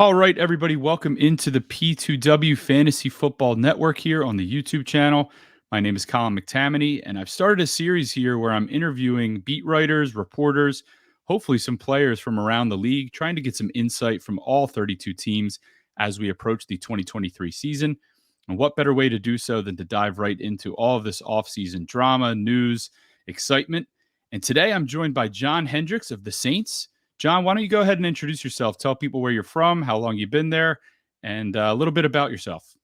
All right, everybody, welcome into the P2W Fantasy Football Network here on the YouTube channel. My name is Colin McTamany, and I've started a series here where I'm interviewing beat writers, reporters, hopefully some players from around the league, trying to get some insight from all 32 teams as we approach the 2023 season. And what better way to do so than to dive right into all of this offseason drama, news, excitement. And today I'm joined by John Hendrix of the Saints. John, why don't you go ahead and introduce yourself? Tell people where you're from, how long you've been there, and a little bit about yourself.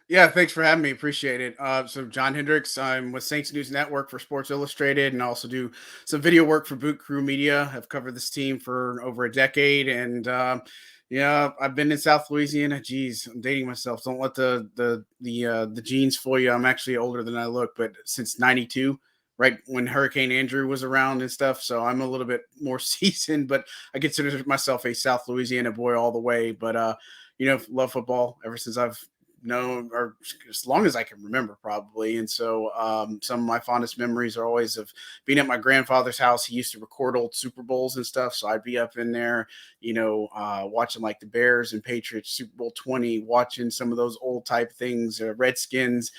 Yeah, thanks for having me. Appreciate it. So John Hendrix, I'm with Saints News Network for Sports Illustrated, and I also do some video work for Boot Crew Media. I've covered this team for over a decade, and yeah, I've been in South Louisiana. Geez, I'm dating myself. Don't let the genes fool you. I'm actually older than I look, but since '92. Right when Hurricane Andrew was around and stuff. So I'm a little bit more seasoned, but I consider myself a South Louisiana boy all the way. But love football ever since I've known, or as long as I can remember, probably. And so some of my fondest memories are always of being at my grandfather's house. He used to record old Super Bowls and stuff. So I'd be up in there, watching like the Bears and Patriots Super Bowl 20, watching some of those old type things, Redskins,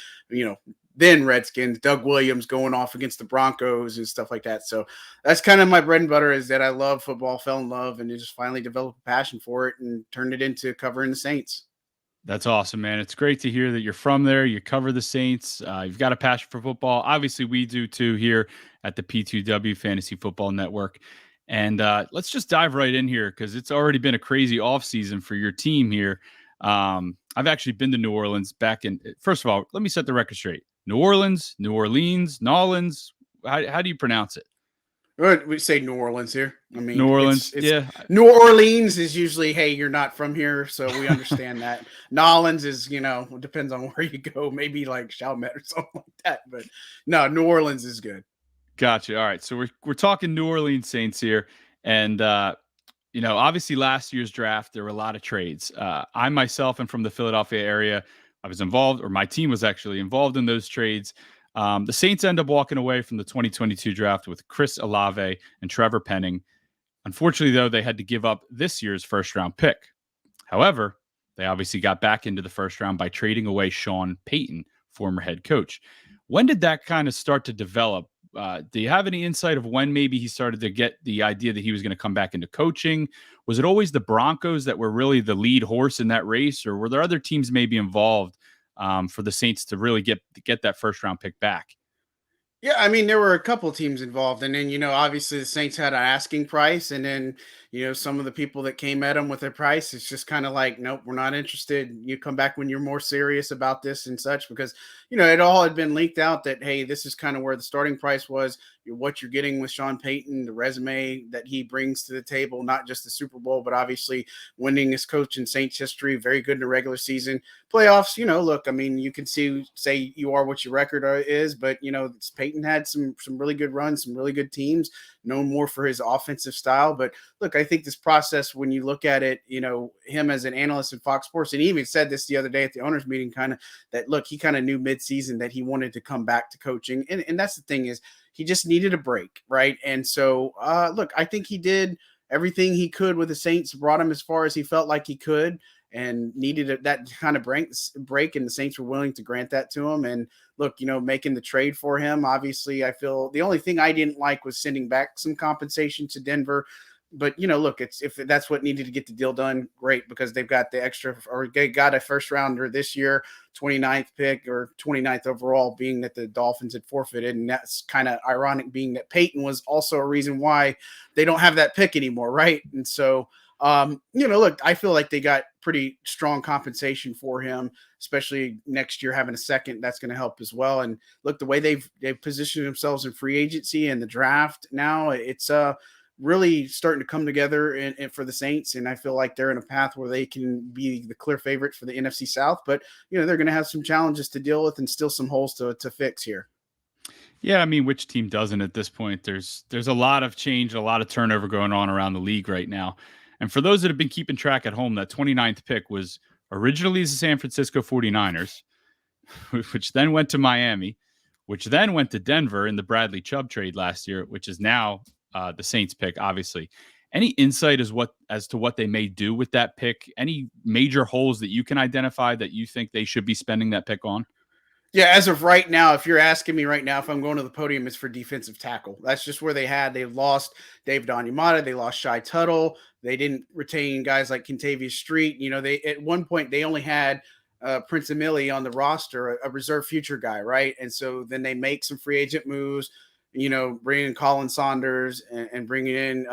then Redskins, Doug Williams going off against the Broncos and stuff like that. So that's kind of my bread and butter, is that I love football, fell in love, and just finally developed a passion for it and turned it into covering the Saints. That's awesome, man. It's great to hear that you're from there. You cover the Saints. You've got a passion for football. Obviously, we do too here at the P2W Fantasy Football Network. And let's just dive right in here because it's already been a crazy offseason for your team here. I've actually been to New Orleans back in, first of all, let me set the record straight. New Orleans, New Orleans, Nolans. How do you pronounce it? We say New Orleans here. I New mean, Orleans. it's Yeah. New Orleans is usually, hey, you're not from here, so we understand that. Nolans is, depends on where you go, maybe like Chalmette or something like that. But no, New Orleans is good. Gotcha. All right. So we're talking New Orleans Saints here. And obviously last year's draft, there were a lot of trades. I myself am from the Philadelphia area. I was involved, or my team was actually involved in those trades. The Saints end up walking away from the 2022 draft with Chris Olave and Trevor Penning. Unfortunately, though, they had to give up this year's first round pick. However, they obviously got back into the first round by trading away Sean Payton, former head coach. When did that kind of start to develop? Do you have any insight of when maybe he started to get the idea that he was going to come back into coaching? Was it always the Broncos that were really the lead horse in that race, or were there other teams maybe involved for the Saints to really get that first round pick back? Yeah, I mean, there were a couple teams involved, and then obviously the Saints had an asking price, and then some of the people that came at them with their price, it's just kind of like, nope, we're not interested. You come back when you're more serious about this and such, because it all had been leaked out that, hey, this is kind of where the starting price was. What you're getting with Sean Payton, the resume that he brings to the table, not just the Super Bowl, but obviously winning as coach in Saints history, very good in the regular season. Playoffs, look, I mean, you can say you are what your record is, but Peyton had some really good runs, some really good teams, known more for his offensive style. But look, I think this process, when you look at it, him as an analyst in Fox Sports, and he even said this the other day at the owners meeting, kind of that, look, he kind of knew midseason that he wanted to come back to coaching. And that's the thing, is he just needed a break, right? And so, look, I think he did everything he could with the Saints, brought him as far as he felt like he could, and needed that kind of break, and the Saints were willing to grant that to him. And look, making the trade for him, obviously, I feel the only thing I didn't like was sending back some compensation to Denver. But look, if that's what needed to get the deal done, great, because they've got the extra, or they got a first rounder this year, 29th pick, or 29th overall, being that the Dolphins had forfeited. And that's kind of ironic, being that Peyton was also a reason why they don't have that pick anymore, right? And so look, I feel like they got pretty strong compensation for him, especially next year having a second. That's going to help as well. And look, the way they've positioned themselves in free agency and the draft now, it's really starting to come together and for the Saints. And I feel like they're in a path where they can be the clear favorite for the NFC South. But they're going to have some challenges to deal with and still some holes to fix here. Yeah, I mean, which team doesn't at this point? There's a lot of change, a lot of turnover going on around the league right now. And for those that have been keeping track at home, that 29th pick was originally the San Francisco 49ers, which then went to Miami, which then went to Denver in the Bradley Chubb trade last year, which is now the Saints pick, obviously. Any insight as to what they may do with that pick? Any major holes that you can identify that you think they should be spending that pick on? Yeah, as of right now, if you're asking me right now if I'm going to the podium, it's for defensive tackle. That's just where they lost David Onyemata, they lost Shy Tuttle, they didn't retain guys like Kentavious Street. You know, they at one point they only had Prince Emili on the roster, a reserve future guy, right? And so then they make some free agent moves. You know, bringing in Colin Saunders and bringing in,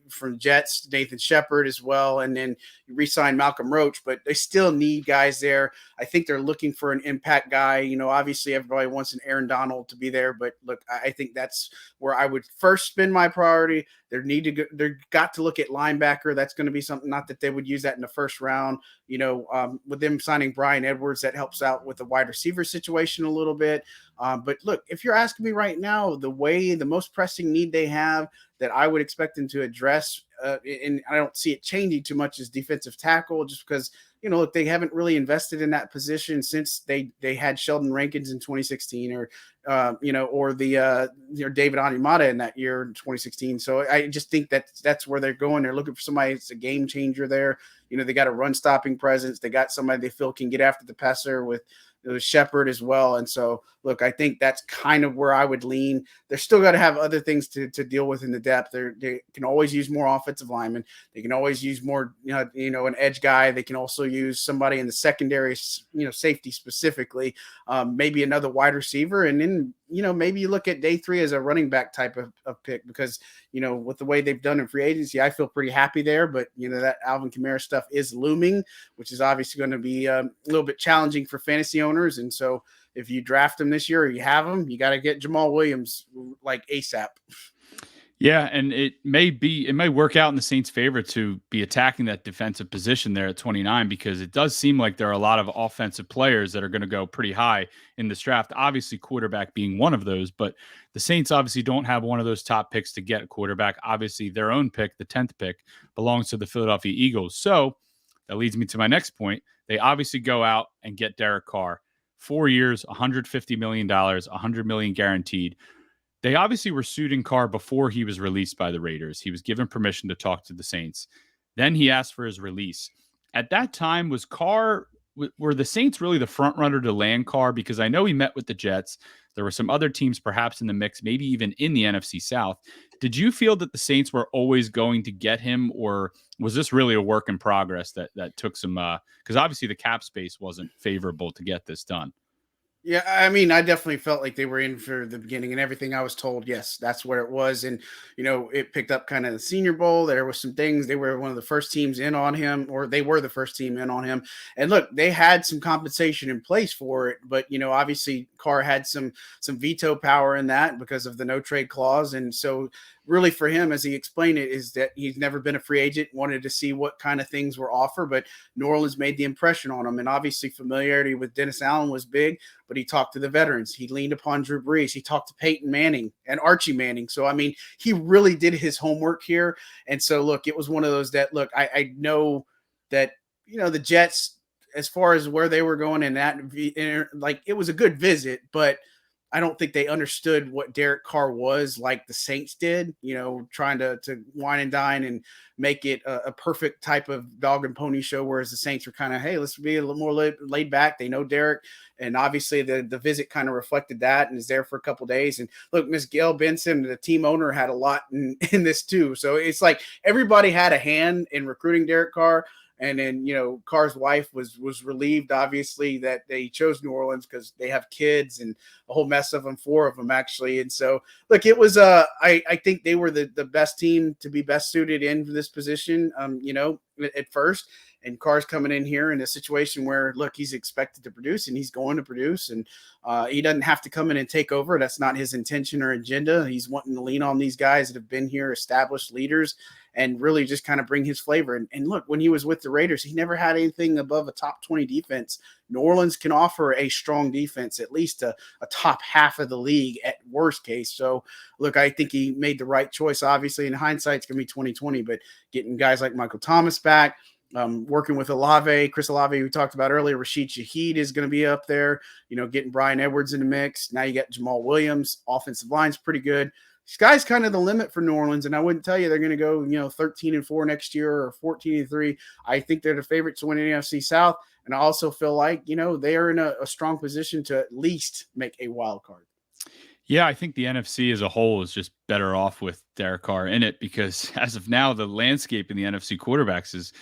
from Jets, Nathan Shepard as well. And then you re-sign Malcolm Roach, but they still need guys there. I think they're looking for an impact guy. You know, obviously everybody wants an Aaron Donald to be there, but look, I think that's where I would first spend my priority. They're got to look at linebacker. That's going to be something, not that they would use that in the first round. You know, with them signing Brian Edwards, that helps out with the wide receiver situation a little bit. But look, if you're asking me right now, the most pressing need they have that I would expect them to address, and I don't see it changing too much, is defensive tackle, just because, you know, look, they haven't really invested in that position since they had Sheldon Rankins in 2016, or or the David Onyemata in that year in 2016. So I just think that's where they're going. They're looking for somebody that's a game changer there. You know, they got a run stopping presence. They got somebody they feel can get after the passer with Shepard as well. And so, look, I think that's kind of where I would lean. They're still got to have other things to deal with in the depth. They can always use more offensive linemen. They can always use more, an edge guy. They can also use somebody in the secondary, safety specifically, maybe another wide receiver. And then, maybe you look at day 3 as a running back type of pick, because, with the way they've done in free agency, I feel pretty happy there. But, that Alvin Kamara stuff is looming, which is obviously going to be a little bit challenging for fantasy owners. And so if you draft them this year or you have them, you got to get Jamal Williams like ASAP. Yeah, and it may work out in the Saints' favor to be attacking that defensive position there at 29, because it does seem like there are a lot of offensive players that are going to go pretty high in this draft. Obviously, quarterback being one of those, but the Saints obviously don't have one of those top picks to get a quarterback. Obviously, their own pick, the 10th pick, belongs to the Philadelphia Eagles. So that leads me to my next point. They obviously go out and get Derek Carr. 4 years, $150 million, $100 million guaranteed. They obviously were suiting Carr before he was released by the Raiders. He was given permission to talk to the Saints. Then he asked for his release. At that time, were the Saints really the front runner to land Carr? Because I know he met with the Jets. There were some other teams perhaps in the mix, maybe even in the NFC South. Did you feel that the Saints were always going to get him, or was this really a work in progress that took some, because obviously the cap space wasn't favorable to get this done? Yeah, I mean, I definitely felt like they were in for the beginning, and everything I was told, yes, that's where it was. And, it picked up kind of the Senior Bowl. There was some things. They were one of the first teams in on him, or they were the first team in on him. And look, they had some compensation in place for it, but, obviously Carr had some veto power in that because of the no trade clause. And so really for him, as he explained it, is that he's never been a free agent, wanted to see what kind of things were offered, but New Orleans made the impression on him. And obviously familiarity with Dennis Allen was big, but he talked to the veterans. He leaned upon Drew Brees. He talked to Peyton Manning and Archie Manning. So, I mean, he really did his homework here. And so, look, it was one of those that, look, I know that, the Jets, as far as where they were going in that, like, it was a good visit, but I don't think they understood what Derek Carr was, like the Saints did, trying to wine and dine and make it a perfect type of dog and pony show. Whereas the Saints were kind of, hey, let's be a little more laid back. They know Derek. And obviously the visit kind of reflected that, and is there for a couple of days. And look, Miss Gail Benson, the team owner, had a lot in this too. So it's like everybody had a hand in recruiting Derek Carr. And then, Carr's wife was relieved, obviously, that they chose New Orleans because they have kids and a whole mess of them, 4 of them actually. And so, look, it was I think they were the best team to be best suited in for this position, at first. And Carr's coming in here in a situation where, look, he's expected to produce, and he's going to produce, and he doesn't have to come in and take over. That's not his intention or agenda. He's wanting to lean on these guys that have been here, established leaders, and really just kind of bring his flavor. And look, when he was with the Raiders, he never had anything above a top 20 defense. New Orleans can offer a strong defense, at least a top half of the league at worst case. So, look, I think he made the right choice. Obviously, in hindsight, it's going to be 2020, but getting guys like Michael Thomas back, working with Chris Olave, we talked about earlier, Rashid Shaheed is going to be up there, getting Brian Edwards in the mix. Now you got Jamal Williams. Offensive line's pretty good. sky's kind of the limit for New Orleans, and I wouldn't tell you they're going to go 13-4 next year or 14-3. I think they're the favorites to win the NFC South, and I also feel like they are in a strong position to at least make a wild card. Yeah, I think the NFC as a whole is just better off with Derek Carr in it because as of now, the landscape in the NFC quarterbacks is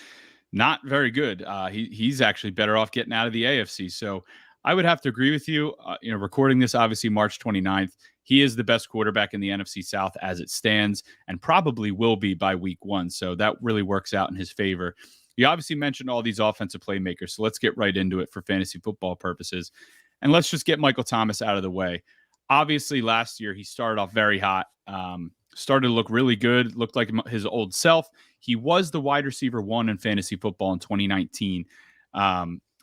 not very good. He's actually better off getting out of the AFC. So I would have to agree with you. Recording this obviously March 29th, he is the best quarterback in the NFC South as it stands, and probably will be by week 1. So that really works out in his favor. You obviously mentioned all these offensive playmakers, so let's get right into it for fantasy football purposes, and let's just get Michael Thomas out of the way. Obviously, last year he started off very hot. Started to look really good, looked like his old self. He was the wide receiver 1 in fantasy football in 2019.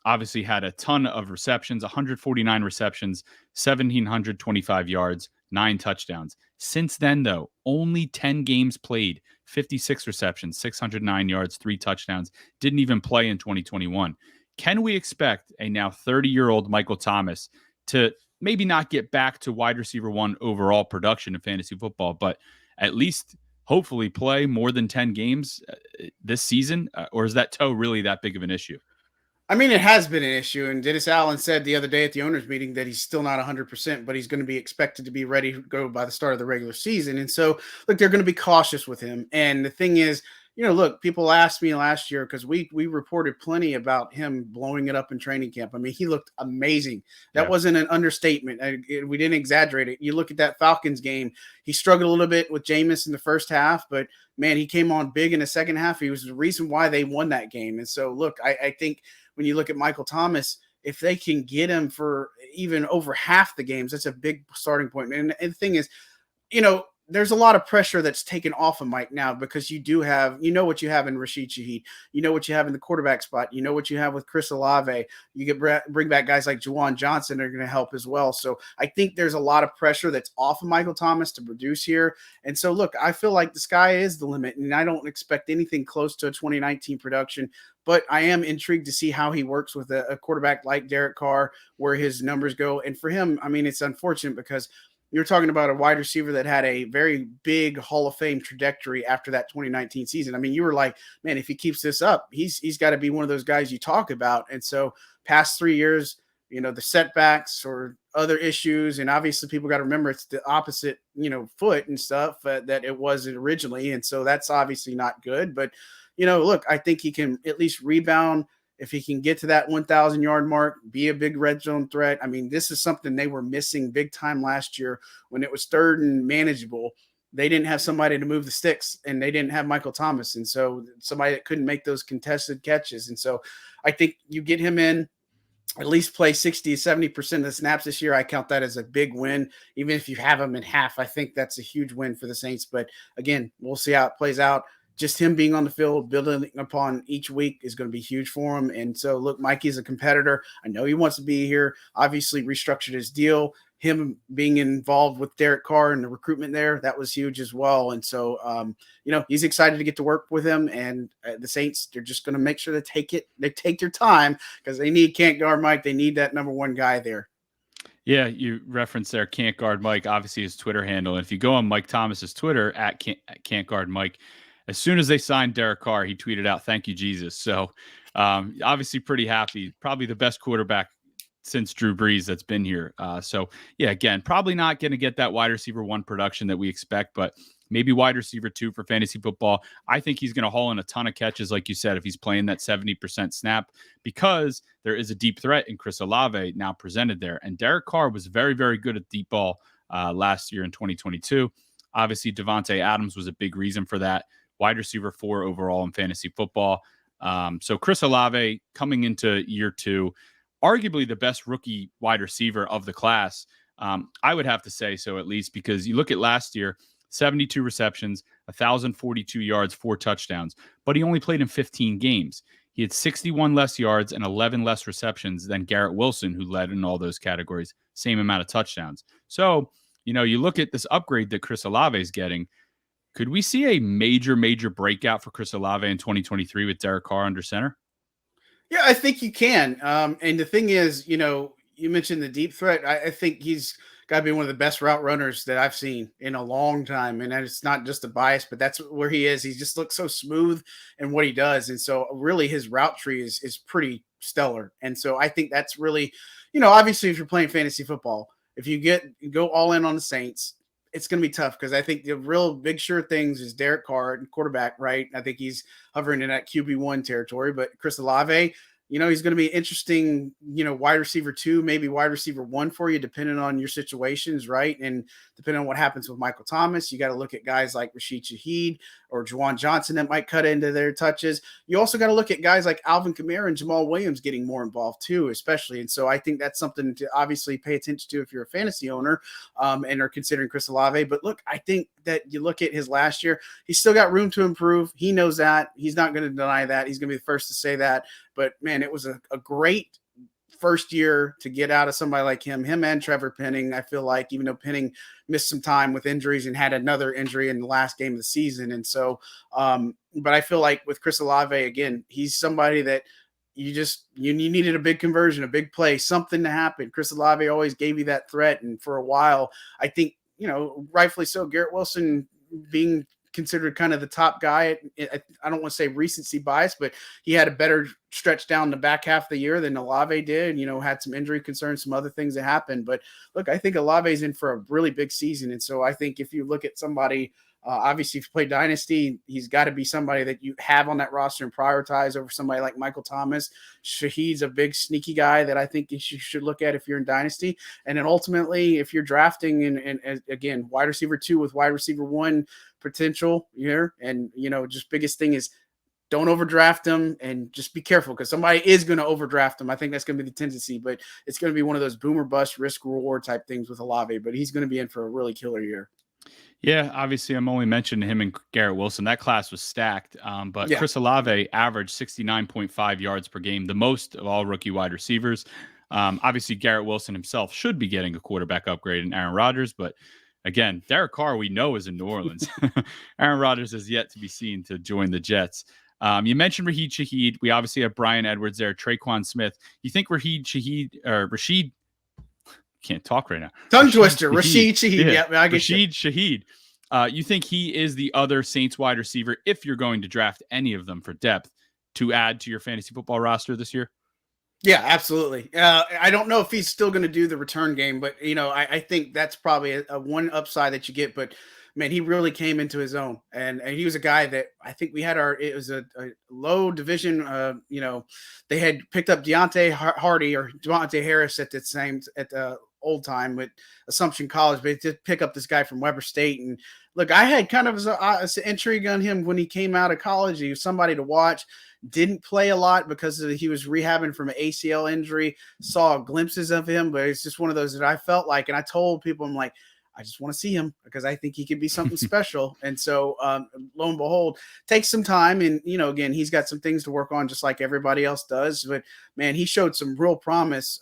Obviously had a ton of receptions, 149 receptions, 1,725 yards, 9 touchdowns. Since then, though, only 10 games played, 56 receptions, 609 yards, 3 touchdowns. Didn't even play in 2021. Can we expect a now 30-year-old Michael Thomas to maybe not get back to wide receiver 1 overall production in fantasy football, but at least hopefully play more than 10 games this season? Or is that toe really that big of an issue? I mean, it has been an issue, and Dennis Allen said the other day at the owners' meeting that he's still not 100%, but he's going to be expected to be ready to go by the start of the regular season. And so, look, they're going to be cautious with him. And the thing is, look, people asked me last year because we reported plenty about him blowing it up in training camp. I mean, he looked amazing. That wasn't an understatement. We didn't exaggerate it. You look at that Falcons game, he struggled a little bit with Jameis in the first half, but man, he came on big in the second half. He was the reason why they won that game. And so, look, I think when you look at Michael Thomas, if they can get him for even over half the games, that's a big starting point. And the thing is, there's a lot of pressure that's taken off of Mike now because you do have, what you have in Rashid Shaheed, what you have in the quarterback spot, what you have with Chris Olave. You get bring back guys like Juwan Johnson that are going to help as well. So I think there's a lot of pressure that's off of Michael Thomas to produce here. And so, look, I feel like the sky is the limit, and I don't expect anything close to a 2019 production. But I am intrigued to see how he works with a quarterback like Derek Carr, where his numbers go. And for him, I mean, it's unfortunate because you're talking about a wide receiver that had a very big Hall of Fame trajectory after that 2019 season. I mean, you were like, man, if he keeps this up, he's got to be one of those guys you talk about. And so past 3 years, the setbacks or other issues, and obviously people got to remember it's the opposite, foot and stuff that it was originally. And so that's obviously not good. But, look, I think he can at least rebound. If he can get to that 1,000-yard mark, be a big red zone threat. I mean, this is something they were missing big time last year when it was third and manageable. They didn't have somebody to move the sticks, and they didn't have Michael Thomas. And so somebody that couldn't make those contested catches. And so I think you get him in, at least play 60, 70% of the snaps this year. I count that as a big win. Even if you have him in half, I think that's a huge win for the Saints. But again, we'll see how it plays out. Just him being on the field, building upon each week is going to be huge for him. And so, look, Mikey's a competitor. I know he wants to be here. Obviously, restructured his deal. Him being involved with Derek Carr and the recruitment there, that was huge as well. And so, he's excited to get to work with him. And the Saints, they're just going to make sure they take their time because they can't guard Mike. They need that number 1 guy there. Yeah, you referenced there can't guard Mike, obviously his Twitter handle. And if you go on Mike Thomas's Twitter at can't guard Mike, as soon as they signed Derek Carr, he tweeted out, "Thank you, Jesus." So obviously pretty happy. Probably the best quarterback since Drew Brees that's been here. So yeah, again, probably not going to get that wide receiver 1 production that we expect, but maybe wide receiver 2 for fantasy football. I think he's going to haul in a ton of catches, like you said, if he's playing that 70% snap, because there is a deep threat in Chris Olave now presented there. And Derek Carr was very, very good at deep ball last year in 2022. Obviously, Devontae Adams was a big reason for that. Wide receiver 4 overall in fantasy football. So Chris Olave coming into year 2, arguably the best rookie wide receiver of the class. I would have to say so, at least, because you look at last year, 72 receptions, 1,042 yards, 4 touchdowns, but he only played in 15 games. He had 61 less yards and 11 less receptions than Garrett Wilson, who led in all those categories, same amount of touchdowns. So, you look at this upgrade that Chris Olave is getting. Could we see a major, major breakout for Chris Olave in 2023 with Derek Carr under center? Yeah, I think you can. And the thing is, you mentioned the deep threat. I think he's got to be one of the best route runners that I've seen in a long time. And it's not just a bias, but that's where he is. He just looks so smooth in what he does. And so really his route tree is pretty stellar. And so I think that's really, obviously if you're playing fantasy football, if you go all in on the Saints, it's going to be tough because I think the real big sure things is Derek Carr, quarterback, right? I think he's hovering in that QB1 territory, but Chris Olave, he's going to be interesting, wide receiver 2, maybe wide receiver 1 for you, depending on your situations, right? And depending on what happens with Michael Thomas, you got to look at guys like Rashid Shaheed or Juwan Johnson that might cut into their touches. You also got to look at guys like Alvin Kamara and Jamal Williams getting more involved too, especially. And so I think that's something to obviously pay attention to if you're a fantasy owner and are considering Chris Olave. But look, I think that you look at his last year, he's still got room to improve. He knows that. He's not going to deny that. He's going to be the first to say that. But man, it was a great first year to get out of somebody like him and Trevor Penning. I feel like, even though Penning missed some time with injuries and had another injury in the last game of the season. And so, but I feel like with Chris Olave, again, he's somebody that you needed a big conversion, a big play, something to happen. Chris Olave always gave you that threat. And for a while, I think, rightfully so, Garrett Wilson being considered kind of the top guy. I don't want to say recency bias, but he had a better stretch down the back half of the year than Olave did, had some injury concerns, some other things that happened. But look, I think Olave's in for a really big season. And so I think if you look at somebody, obviously if you play Dynasty, he's got to be somebody that you have on that roster and prioritize over somebody like Michael Thomas. Shaheed's a big sneaky guy that I think you should look at if you're in Dynasty. And then ultimately, if you're drafting and again, wide receiver 2 with wide receiver 1 potential here, and just biggest thing is don't overdraft them and just be careful because somebody is going to overdraft them. I think that's going to be the tendency, but it's going to be one of those boomer bust risk reward type things with Olave, but he's going to be in for a really killer year. Yeah, obviously, I'm only mentioning him and Garrett Wilson. That class was stacked, but Yeah. Chris Olave averaged 69.5 yards per game, the most of all rookie wide receivers. Obviously, Garrett Wilson himself should be getting a quarterback upgrade in Aaron Rodgers, but again, Derek Carr we know is in New Orleans. Aaron Rodgers is yet to be seen to join the Jets. You mentioned Rashid Shaheed. We obviously have Brian Edwards there, Traquan Smith. You think Rashid can't talk right now. Tongue twister. Rashid Shaheed. Yeah, I get Rashid Shaheed. You think he is the other Saints wide receiver if you're going to draft any of them for depth to add to your fantasy football roster this year? Yeah, absolutely. I don't know if he's still going to do the return game, but I think that's probably a one upside that you get. But man, he really came into his own, and he was a guy that I think it was a low division. They had picked up Deontay Hardy or Devontae Harris at the old time with Assumption College, but they did pick up this guy from Weber State. And look, I had kind of an intrigue on him when he came out of college. He was somebody to watch. Didn't play a lot because he was rehabbing from an ACL injury. Saw glimpses of him, but it's just one of those that I felt like, and I told people, I'm like, I just want to see him because I think he could be something special. And so lo and behold, takes some time. And, again, he's got some things to work on just like everybody else does. But, man, he showed some real promise.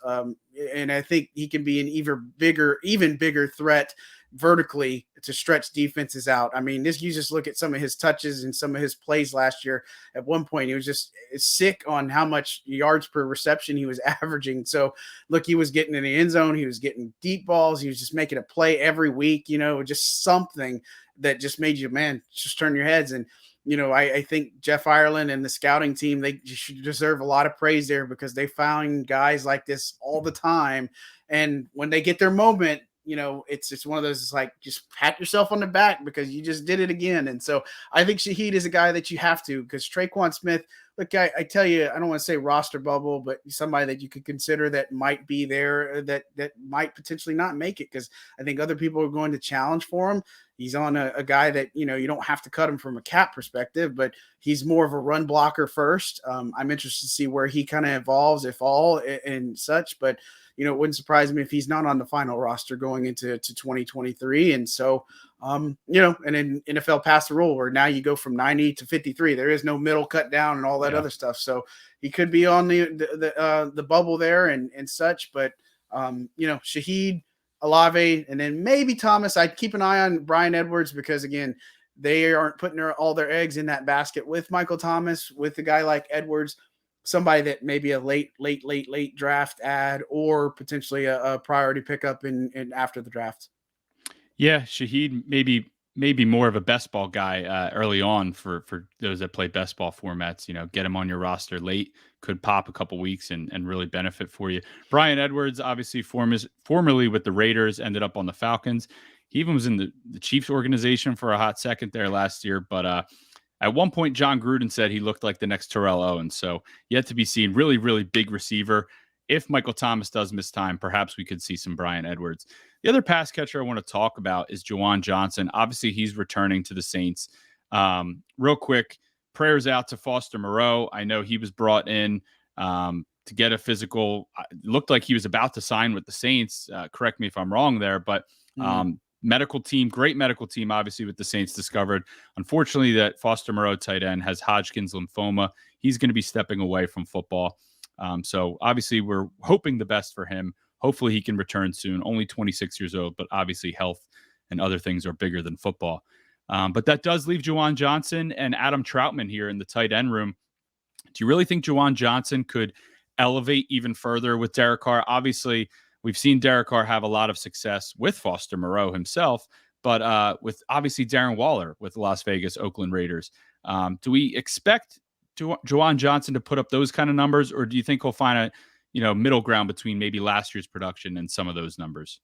And I think he can be an even bigger threat vertically to stretch defenses out. I mean, you just look at some of his touches and some of his plays last year. At one point, he was just sick on how much yards per reception he was averaging. So, look, he was getting in the end zone. He was getting deep balls. He was just making a play every week, just something that just made you, man, just turn your heads. And, I think Jeff Ireland and the scouting team, they should deserve a lot of praise there because they found guys like this all the time. And when they get their moment, it's one of those, it's like, just pat yourself on the back because you just did it again. And so I think Shaheed is a guy that you have to, because Traquan Smith, look, I tell you, I don't want to say roster bubble, but somebody that you could consider that might be there, that might potentially not make it. Cause I think other people are going to challenge for him. He's on a guy that, you don't have to cut him from a cap perspective, but he's more of a run blocker first. I'm interested to see where he kind of evolves, if all, and such, but it wouldn't surprise me if he's not on the final roster going into 2023. And so, and in NFL pass the rule where now you go from 90 to 53, there is no middle cut down and all that other stuff. So he could be on the bubble there and such, but Shaheed, Olave, and then maybe Thomas. I'd keep an eye on Brian Edwards because again, they aren't putting all their eggs in that basket with Michael Thomas, with a guy like Edwards. somebody that maybe a late draft ad or potentially a priority pickup in after the draft. Yeah, Shaheed maybe more of a best ball guy early on for those that play best ball formats. Get him on your roster late, could pop a couple weeks and really benefit for you. Brian Edwards, obviously formerly with the Raiders, ended up on the Falcons. He even was in the Chiefs organization for a hot second there last year, but at one point, John Gruden said he looked like the next Terrell Owens. So yet to be seen. Really, really big receiver. If Michael Thomas does miss time, perhaps we could see some Brian Edwards. The other pass catcher I want to talk about is Juwan Johnson. Obviously, he's returning to the Saints. Real quick, prayers out to Foster Moreau. I know he was brought in to get a physical. It looked like he was about to sign with the Saints. Correct me if I'm wrong there, but medical team, great medical team, obviously, with the Saints discovered. Unfortunately, that Foster Moreau tight end has Hodgkin's lymphoma. He's going to be stepping away from football. So obviously, we're hoping the best for him. Hopefully he can return soon. Only 26 years old, but obviously health and other things are bigger than football. But that does leave Juwan Johnson and Adam Troutman here in the tight end room. Do you really think Juwan Johnson could elevate even further with Derek Carr? Obviously, we've seen Derek Carr have a lot of success with Foster Moreau himself, but with obviously Darren Waller with the Las Vegas Oakland Raiders. Do we expect Juwan Johnson to put up those kind of numbers, or do you think he'll find a middle ground between maybe last year's production and some of those numbers?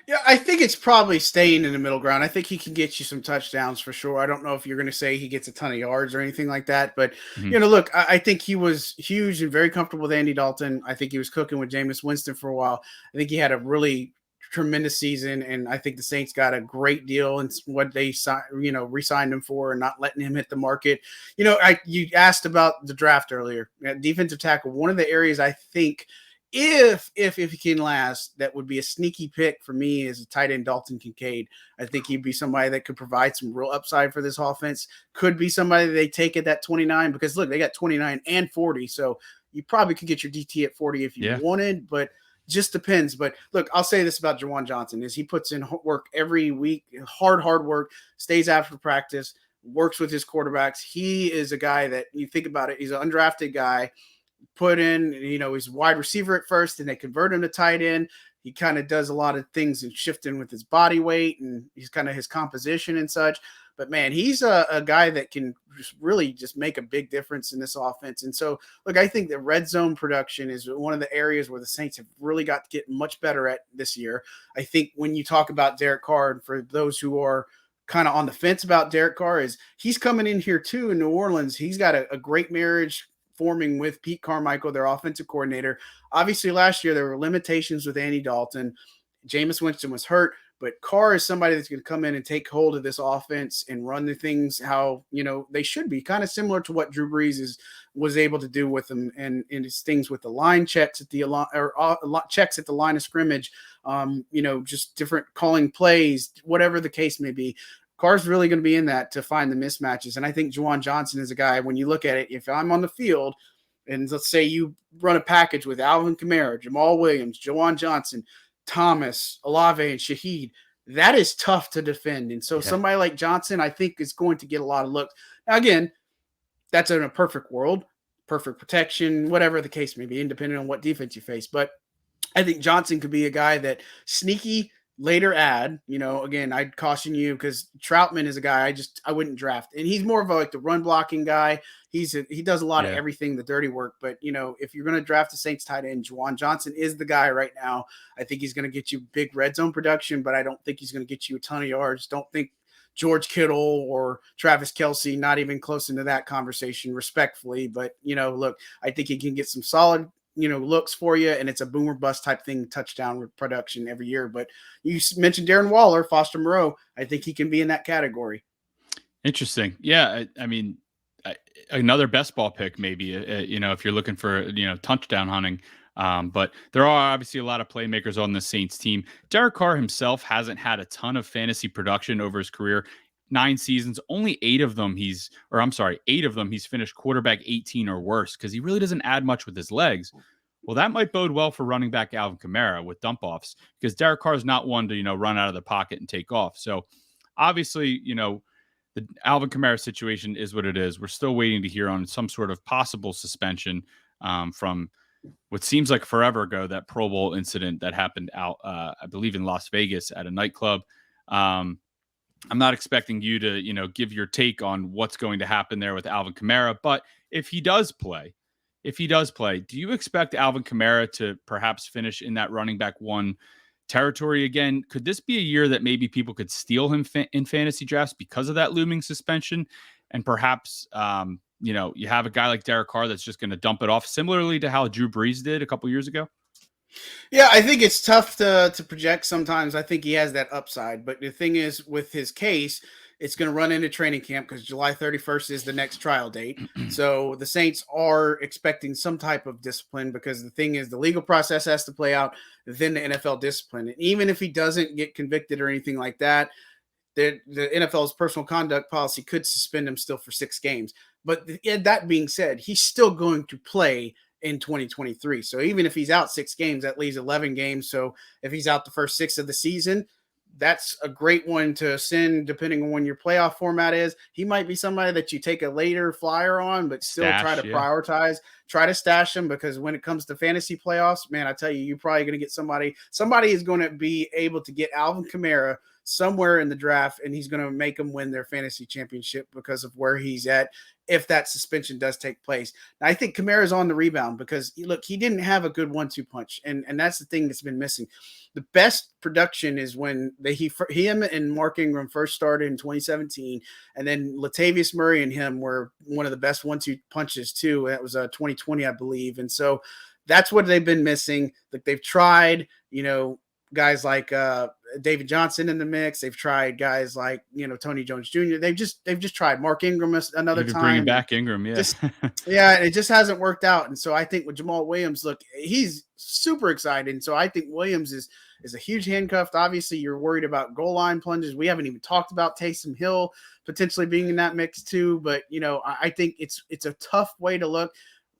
Yeah, I think it's probably staying in the middle ground. I think he can get you some touchdowns for sure. I don't know if you're going to say he gets a ton of yards or anything like that, but look, I think he was huge and very comfortable with Andy Dalton. I think he was cooking with Jameis Winston for a while. I think he had a really tremendous season, and I think the Saints got a great deal and what they re-signed him for and not letting him hit the market. You asked about the draft earlier. Defensive tackle, one of the areas I think if he can last, that would be a sneaky pick for me as a tight end Dalton Kincaid. I think he'd be somebody that could provide some real upside for this offense. Could be somebody they take at that 29 because look, they got 29 and 40, so you probably could get your DT at 40 if you wanted, but just depends. But look, I'll say this about Juwan Johnson is he puts in work every week, hard work, stays after practice, works with his quarterbacks. He is a guy that you think about it, he's an undrafted guy. Put in, he's wide receiver at first, and they convert him to tight end. He kind of does a lot of things and shifting with his body weight and he's kind of his composition and such. But man, he's a guy that can really make a big difference in this offense. And so, look, I think the red zone production is one of the areas where the Saints have really got to get much better at this year. I think when you talk about Derek Carr, and for those who are kind of on the fence about Derek Carr, is he's coming in here too in New Orleans. He's got a great marriage forming with Pete Carmichael, their offensive coordinator. Obviously, last year there were limitations with Andy Dalton. Jameis Winston was hurt, but Carr is somebody that's going to come in and take hold of this offense and run the things how they should be, kind of similar to what Drew Brees was able to do with them and his things with the line checks at the checks at the line of scrimmage, just different calling plays, whatever the case may be. Carr's really going to be in that to find the mismatches. And I think Juwan Johnson is a guy, when you look at it, if I'm on the field and let's say you run a package with Alvin Kamara, Jamal Williams, Juwan Johnson, Thomas, Olave, and Shaheed, that is tough to defend. And so somebody like Johnson, I think, is going to get a lot of looks. Now, again, that's in a perfect world, perfect protection, whatever the case may be, independent on what defense you face. But I think Johnson could be a guy that sneaky later ad, again, I'd caution you because Troutman is a guy I wouldn't draft. And he's more of the run blocking guy. He does a lot of everything, the dirty work. But, if you're going to draft the Saints tight end, Juwan Johnson is the guy right now. I think he's going to get you big red zone production, but I don't think he's going to get you a ton of yards. Don't think George Kittle or Travis Kelce, not even close into that conversation, respectfully. But, look, I think he can get some solid looks for you, and it's a boomer bust type thing, touchdown production every year. But you mentioned Darren Waller, Foster Moreau. I think he can be in that category. Interesting. Yeah. I mean, another best ball pick, maybe, if you're looking for, touchdown hunting. But there are obviously a lot of playmakers on the Saints team. Derek Carr himself hasn't had a ton of fantasy production over his career. 9 seasons, only 8 of them he's finished quarterback 18 or worse because he really doesn't add much with his legs. Well, that might bode well for running back Alvin Kamara with dump offs because Derek Carr is not one to, run out of the pocket and take off. So obviously, the Alvin Kamara situation is what it is. We're still waiting to hear on some sort of possible suspension from what seems like forever ago, that Pro Bowl incident that happened out, I believe, in Las Vegas at a nightclub. Um, I'm not expecting you to, give your take on what's going to happen there with Alvin Kamara, but if he does play, do you expect Alvin Kamara to perhaps finish in that running back one territory again? Could this be a year that maybe people could steal him in fantasy drafts because of that looming suspension? And perhaps, you have a guy like Derek Carr that's just going to dump it off, similarly to how Drew Brees did a couple years ago. Yeah, I think it's tough to project sometimes. I think he has that upside. But the thing is, with his case, it's going to run into training camp because July 31st is the next trial date. So the Saints are expecting some type of discipline because the thing is, the legal process has to play out, then the NFL discipline. And even if he doesn't get convicted or anything like that, the NFL's personal conduct policy could suspend him still for 6 games. But that being said, he's still going to play in 2023. So even if he's out 6 games, that leaves 11 games. So if he's out the first 6 of the season, that's a great one to send depending on when your playoff format is. He might be somebody that you take a later flyer on, but still try to prioritize, try to stash him, because when it comes to fantasy playoffs, man, I tell you, you're probably going to get somebody is going to be able to get Alvin Kamara somewhere in the draft, and he's going to make them win their fantasy championship because of where he's at if that suspension does take place. Now, I think Kamara's on the rebound because, look, he didn't have a good 1-2 punch, and that's the thing that's been missing. The best production is when him and Mark Ingram first started in 2017, and then Latavius Murray and him were one of the best 1-2 punches too. That was 2020, I believe, and so that's what they've been missing. Like, they've tried, guys like David Johnson in the mix. They've tried guys like, Tony Jones Jr. They've just tried Mark Ingram another time. Bringing back Ingram, yeah. It just hasn't worked out. And so I think with Jamal Williams, look, he's super excited. And so I think Williams is a huge handcuff. Obviously, you're worried about goal line plunges. We haven't even talked about Taysom Hill potentially being in that mix too. But, I think it's a tough way to look.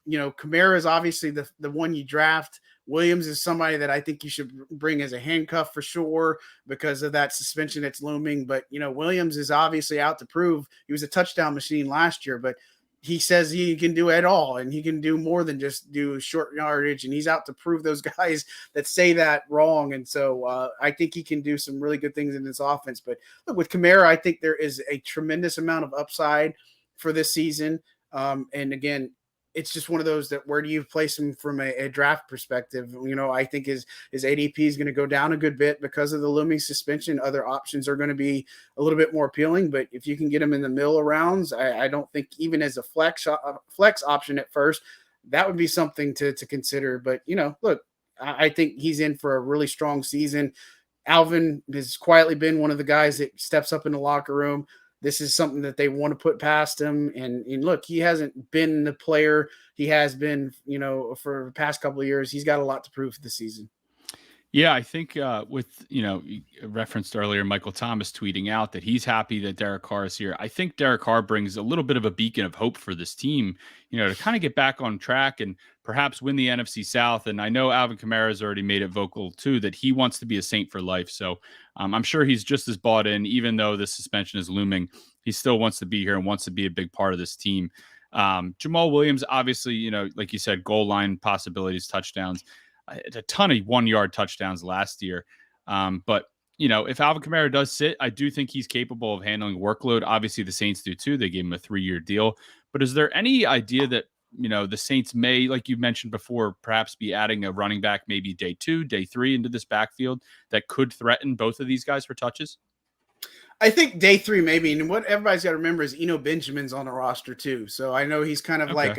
Kamara is obviously the one you draft. Williams is somebody that I think you should bring as a handcuff for sure because of that suspension that's looming. But, Williams is obviously out to prove. He was a touchdown machine last year, but he says he can do it all, and he can do more than just do short yardage, and he's out to prove those guys that say that wrong. And so I think he can do some really good things in this offense. But look, with Kamara, I think there is a tremendous amount of upside for this season. And again, it's just one of those that where do you place him from a draft perspective? I think his ADP is going to go down a good bit because of the looming suspension. Other options are going to be a little bit more appealing, but if you can get him in the middle of rounds, I don't think even as a flex option at first, that would be something to consider. But, look, I think he's in for a really strong season. Alvin has quietly been one of the guys that steps up in the locker room. This is something that they want to put past him. And look, he hasn't been the player he has been, for the past couple of years. He's got a lot to prove for the season. Yeah, I think with, you referenced earlier, Michael Thomas tweeting out that he's happy that Derek Carr is here. I think Derek Carr brings a little bit of a beacon of hope for this team, to kind of get back on track and perhaps win the NFC South. And I know Alvin Kamara has already made it vocal too, that he wants to be a Saint for life. So I'm sure he's just as bought in, even though the suspension is looming. He still wants to be here and wants to be a big part of this team. Jamal Williams, obviously, like you said, goal line possibilities, touchdowns. A ton of 1-yard touchdowns last year. But, if Alvin Kamara does sit, I do think he's capable of handling workload. Obviously, the Saints do too. They gave him a 3-year deal. But is there any idea that, the Saints may, like you mentioned before, perhaps be adding a running back maybe day 2, day 3 into this backfield that could threaten both of these guys for touches? I think day 3 maybe. And what everybody's got to remember is Benjamin's on the roster too. So I know he's kind of like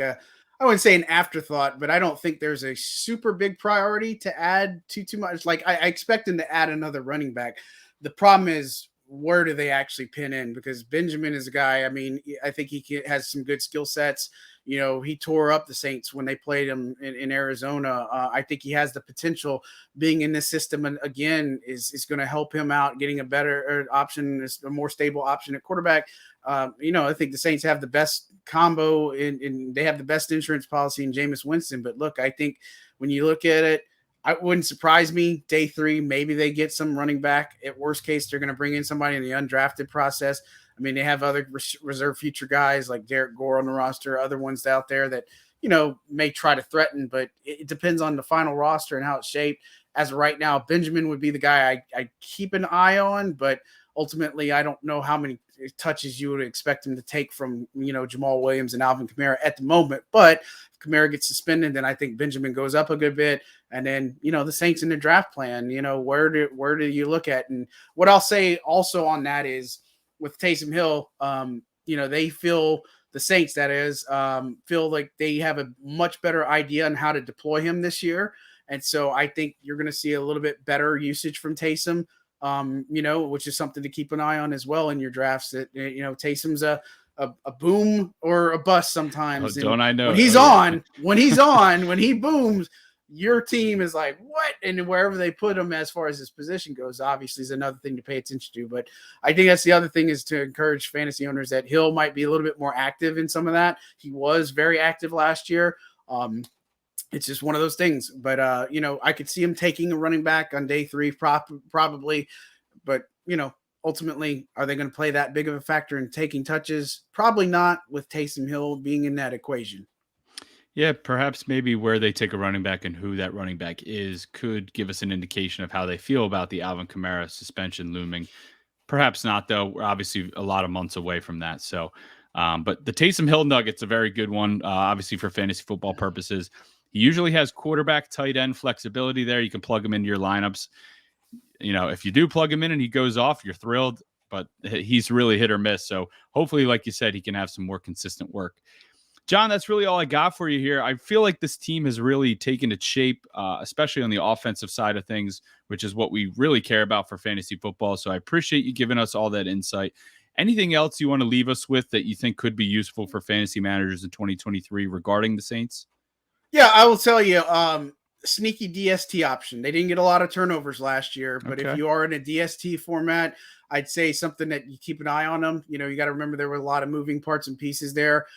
I wouldn't say an afterthought, but I don't think there's a super big priority to add too much. Like I expect him to add another running back. The problem is, where do they actually pin in? Because Benjamin is a guy, I think he has some good skill sets. He tore up the Saints when they played him in Arizona. I think he has the potential being in this system. And again, is going to help him out getting a better option, a more stable option at quarterback. I think the Saints have the best combo and they have the best insurance policy in Jameis Winston. But look, I think when you look at it, it wouldn't surprise me. Day 3, maybe they get some running back. At worst case, they're going to bring in somebody in the undrafted process. I mean, they have other reserve future guys like Derek Gore on the roster, other ones out there that, you know, may try to threaten, but it depends on the final roster and how it's shaped. As of right now, Benjamin would be the guy I keep an eye on, but ultimately, I don't know how many touches you would expect him to take from, you know, Jamal Williams and Alvin Kamara at the moment. But if Kamara gets suspended, then I think Benjamin goes up a good bit. And then, you know, the Saints in the draft plan, you know, where do you look at? And what I'll say also on that is with Taysom Hill, you know, they feel the Saints, that is, feel like they have a much better idea on how to deploy him this year. And so I think you're going to see a little bit better usage from Taysom, you know, which is something to keep an eye on as well in your drafts. That, you know, Taysom's a boom or a bust sometimes. Oh, don't I know? When he's when he booms, your team is like, what? And wherever they put him as far as his position goes, obviously is another thing to pay attention to. But I think that's the other thing, is to encourage fantasy owners that Hill might be a little bit more active in some of that. He was very active last year. It's just one of those things. But, you know, I could see him taking a running back on day 3, probably. But, you know, ultimately, are they going to play that big of a factor in taking touches? Probably not, with Taysom Hill being in that equation. Yeah, perhaps maybe where they take a running back and who that running back is could give us an indication of how they feel about the Alvin Kamara suspension looming. Perhaps not, though. We're obviously a lot of months away from that. So, but the Taysom Hill nugget's a very good one, obviously for fantasy football purposes. He usually has quarterback, tight end flexibility there. You can plug him into your lineups. You know, if you do plug him in and he goes off, you're thrilled, but he's really hit or miss. So hopefully, like you said, he can have some more consistent work. John, that's really all I got for you here. I feel like this team has really taken its shape, especially on the offensive side of things, which is what we really care about for fantasy football. So I appreciate you giving us all that insight. Anything else you want to leave us with that you think could be useful for fantasy managers in 2023 regarding the Saints? Yeah, I will tell you, sneaky DST option. They didn't get a lot of turnovers last year, but if you are in a DST format, I'd say something that you keep an eye on them. You know, you got to remember there were a lot of moving parts and pieces there.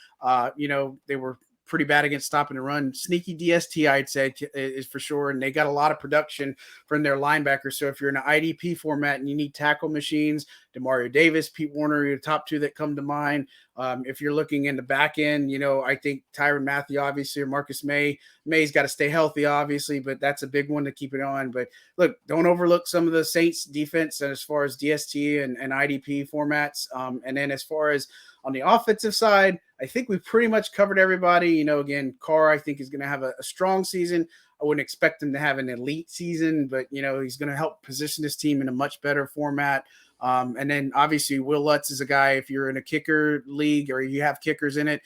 You know, they were pretty bad against stopping the run. Sneaky DST, I'd say, is for sure. And they got a lot of production from their linebackers. So if you're in an IDP format and you need tackle machines, Demario Davis, Pete Warner are the top 2 that come to mind. If you're looking in the back end, you know, I think Tyrann Mathieu, obviously, or Marcus May's got to stay healthy, obviously, but that's a big one to keep it on. But look, don't overlook some of the Saints defense as far as DST and IDP formats. And then as far as on the offensive side, I think we've pretty much covered everybody. You know, again, Carr, I think, is going to have a strong season. I wouldn't expect him to have an elite season, but, you know, he's going to help position this team in a much better format. And then obviously Will Lutz is a guy, if you're in a kicker league or you have kickers in it,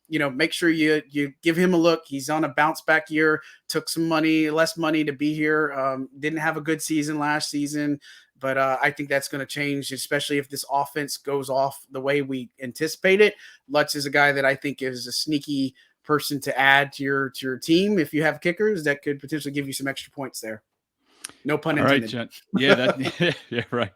you know, make sure you give him a look. He's on a bounce back year, took some less money to be here. Didn't have a good season last season, but I think that's going to change, especially if this offense goes off the way we anticipate it. Lutz is a guy that I think is a sneaky person to add to your team. If you have kickers, that could potentially give you some extra points there. No pun intended. All right, John. Yeah, yeah, right.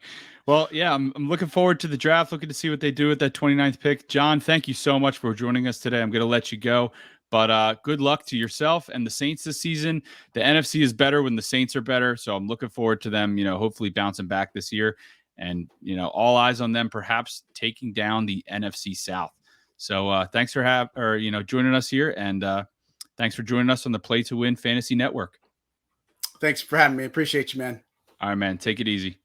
Well, yeah, I'm looking forward to the draft, looking to see what they do with that 29th pick. John, thank you so much for joining us today. I'm going to let you go, but good luck to yourself and the Saints this season. The NFC is better when the Saints are better, so I'm looking forward to them, you know, hopefully bouncing back this year, and, you know, all eyes on them perhaps taking down the NFC South. So thanks for joining us here, and thanks for joining us on the Play to Win Fantasy Network. Thanks for having me. Appreciate you, man. All right, man. Take it easy.